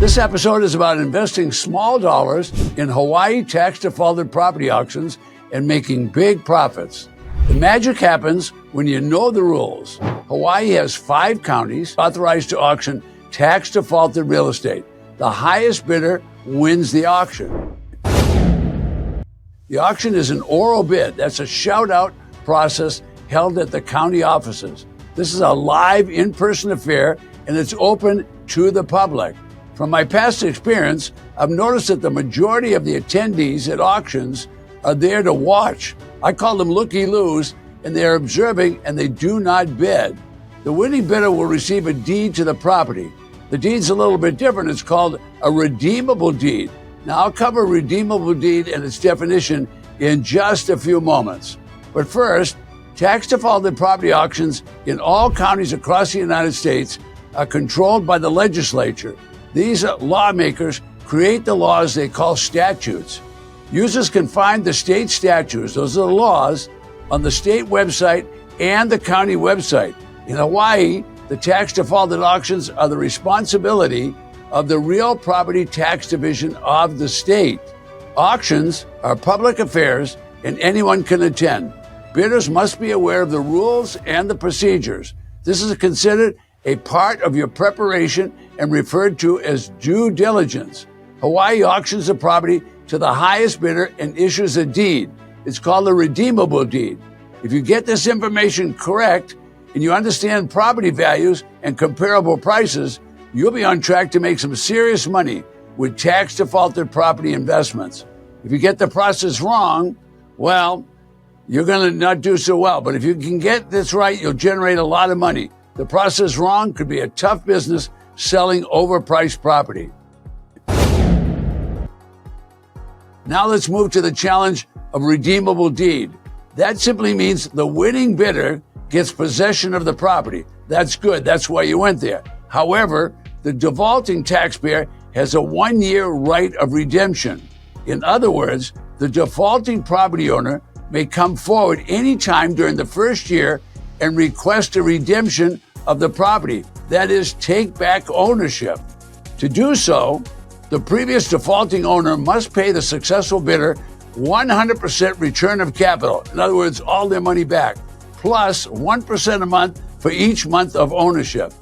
This episode is about investing small dollars in Hawaii tax defaulted property auctions and making big profits. The magic happens when you know the rules. Hawaii has 5 counties authorized to auction tax defaulted real estate. The highest bidder wins the auction. The auction is an oral bid. That's a shout-out process held at the county offices. This is a live, in-person affair, and it's open to the public. From my past experience, I've noticed that the majority of the attendees at auctions are there to watch. I call them looky-loos, and they're observing and they do not bid. The winning bidder will receive a deed to the property. The deed's a little bit different. It's called a redeemable deed. Now, I'll cover a redeemable deed and its definition in just a few moments. But first, tax defaulted property auctions in all counties across the United States are controlled by the legislature. These lawmakers create the laws they call statutes. Users can find the state statutes, those are the laws, on the state website and the county website. In Hawaii, the tax defaulted auctions are the responsibility of the Real Property Tax Division of the state. Auctions are public affairs and anyone can attend. Bidders must be aware of the rules and the procedures. This is considered a part of your preparation and referred to as due diligence. Hawaii auctions the property to the highest bidder and issues a deed. It's called a redeemable deed. If you get this information correct and you understand property values and comparable prices, you'll be on track to make some serious money with tax defaulted property investments. If you get the process wrong, well, you're going to not do so well. But if you can get this right, you'll generate a lot of money. The process wrong could be a tough business selling overpriced property. Now let's move to the challenge of redeemable deed. That simply means the winning bidder gets possession of the property. That's good. That's why you went there. However, the defaulting taxpayer has a 1-year right of redemption. In other words, the defaulting property owner may come forward anytime during the first year and request a redemption of the property. That is, take back ownership. To do so, the previous defaulting owner must pay the successful bidder 100% return of capital. In other words, all their money back, plus 1% a month for each month of ownership.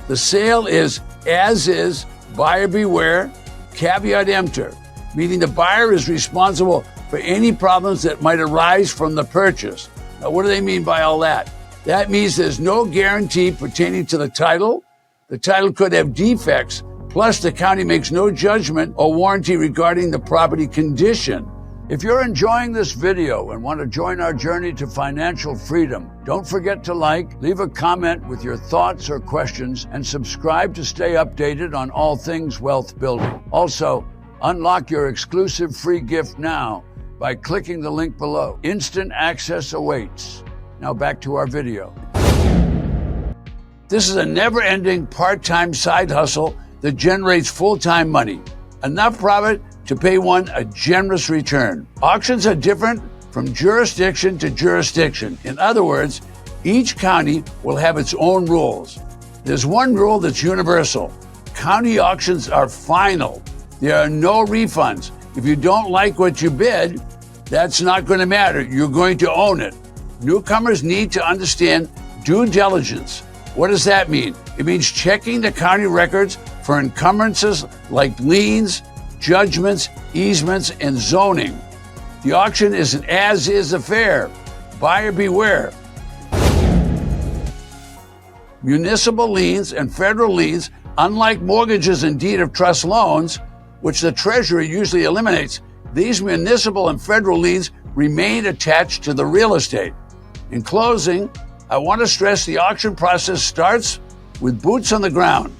The sale is as is, buyer beware, caveat emptor, meaning the buyer is responsible for any problems that might arise from the purchase. Now, what do they mean by all that? That means there's no guarantee pertaining to the title. The title could have defects, plus the county makes no judgment or warranty regarding the property condition. If you're enjoying this video and want to join our journey to financial freedom, don't forget to like, leave a comment with your thoughts or questions, and subscribe to stay updated on all things wealth building. Also, unlock your exclusive free gift now by clicking the link below. Instant access awaits. Now back to our video. This is a never-ending part-time side hustle that generates full-time money. Enough profit to pay one a generous return. Auctions are different from jurisdiction to jurisdiction. In other words, each county will have its own rules. There's one rule that's universal. County auctions are final. There are no refunds. If you don't like what you bid, that's not going to matter. You're going to own it. Newcomers need to understand due diligence. What does that mean? It means checking the county records for encumbrances like liens, judgments, easements, and zoning. The auction is an as-is affair. Buyer beware. Municipal liens and federal liens, unlike mortgages and deed of trust loans, which the Treasury usually eliminates, these municipal and federal liens remain attached to the real estate. In closing, I want to stress the auction process starts with boots on the ground.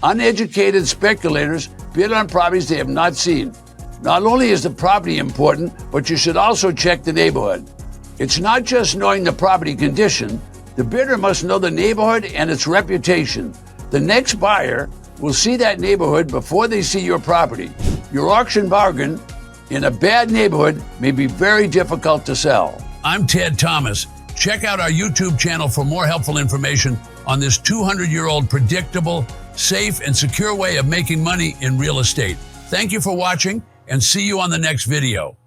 Uneducated speculators bid on properties they have not seen. Not only is the property important, but you should also check the neighborhood. It's not just knowing the property condition. The bidder must know the neighborhood and its reputation. The next buyer will see that neighborhood before they see your property. Your auction bargain in a bad neighborhood may be very difficult to sell. I'm Ted Thomas. Check out our YouTube channel for more helpful information on this 200-year-old predictable safe, and secure way of making money in real estate. Thank you for watching, and see you on the next video.